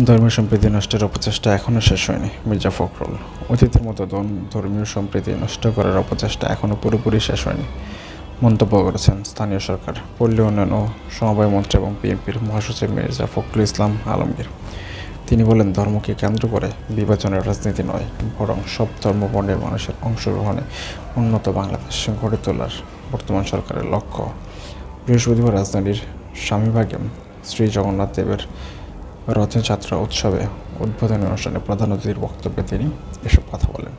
ধর্মীয় সম্প্রীতি নষ্টের অপচেষ্টা এখনও শেষ হয়নি। মির্জা ফখরুল। অতীতের মতো ধর্মীয় সম্প্রীতি নষ্ট করার অপচেষ্টা এখনও পুরোপুরি শেষ হয়নি মন্তব্য করেছেন স্থানীয় সরকার, পল্লী উন্নয়ন ও সমবায় মন্ত্রী এবং বিএনপির মহাসচিব মির্জা ফখরুল ইসলাম আলমগীর। তিনি বলেন, ধর্মকে কেন্দ্র করে বিভাজনের রাজনীতি নয়, বরং সব ধর্মবর্ণের মানুষের অংশগ্রহণে উন্নত বাংলাদেশ গড়ে তোলার বর্তমান সরকারের লক্ষ্য। বৃহস্পতিবার রাজধানীর স্বামীবাগে শ্রী জগন্নাথ দেবের রথযাত্রা উৎসবে উদ্বোধনী অনুষ্ঠানে প্রধান অতিথির বক্তব্যে তিনি এসব কথা বলেন।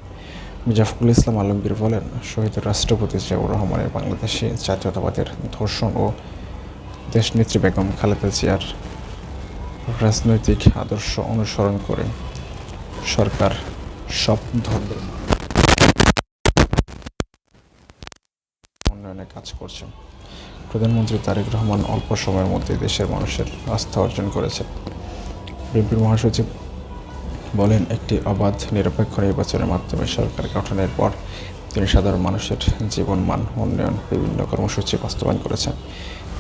মির্জা ফখরুল ইসলাম আলমগীর বলেন, শহীদ রাষ্ট্রপতি জিয়াউর রহমানের বাংলাদেশি জাতীয়তাবাদের দর্শন ও দেশনেত্রী বেগম খালেদা জিয়ার রাজনৈতিক আদর্শ অনুসরণ করে সরকার সব ধর্মের উন্নয়নে কাজ করছে। প্রধানমন্ত্রী তারেক রহমান অল্প সময়ের মধ্যে দেশের মানুষের আস্থা অর্জন করেছেন। বিএনপির মহাসচিব বলেন, একটি অবাধ নিরপেক্ষ নির্বাচনের মাধ্যমে সরকার গঠনের পর তিনি সাধারণ মানুষের জীবনমান উন্নয়ন বিভিন্ন কর্মসূচি বাস্তবায়ন করেছেন।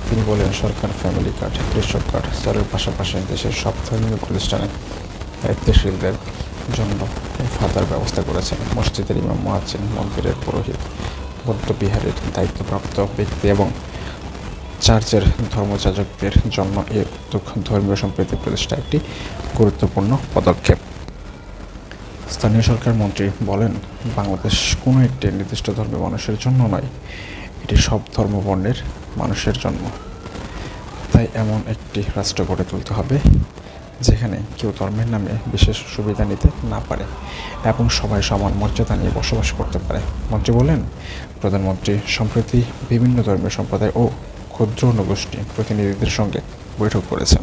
তিনি বলেন, সরকার ফ্যামিলি কার্ড, কৃষক কার্ড চালুর পাশাপাশি দেশের সব ধর্মীয় প্রতিষ্ঠানে দায়িত্বশীলদের জন্য ভাতার ব্যবস্থা করেছেন। মসজিদের ইমাম, মুয়াজ্জিন, মন্দিরের পুরোহিত, বৌদ্ধবিহারের দায়িত্বপ্রাপ্ত ব্যক্তি এবং চার্চের ধর্মযাজকদের জন্য এই উদ্যোগ ধর্মীয় সম্প্রীতি প্রতিষ্ঠা একটি গুরুত্বপূর্ণ পদক্ষেপ। স্থানীয় সরকার মন্ত্রী বলেন, বাংলাদেশ কোনো একটি নির্দিষ্ট ধর্মের মানুষের জন্য নয়, এটি সব ধর্মবর্ণের মানুষের জন্য। তাই এমন একটি রাষ্ট্র গড়ে তুলতে হবে যেখানে কেউ ধর্মের নামে বিশেষ সুবিধা নিতে না পারে এবং সবাই সমান মর্যাদা নিয়ে বসবাস করতে পারে। মন্ত্রী বলেন, প্রধানমন্ত্রী সম্প্রতি বিভিন্ন ধর্মীয় সম্প্রদায় ও ক্ষুদ্র নগোষ্ঠী প্রতিনিধিদের সঙ্গে বৈঠক করেছেন।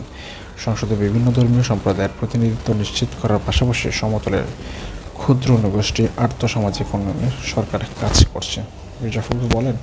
সংসদে বিভিন্ন ধর্মীয় সম্প্রদায়ের প্রতিনিধিত্ব নিশ্চিত করার পাশাপাশি সমতলের ক্ষুদ্র নগোষ্ঠী আর্থসামাজিক উন্নয়নে সরকার কাজ করছে। মির্জা ফখরুল বলেন,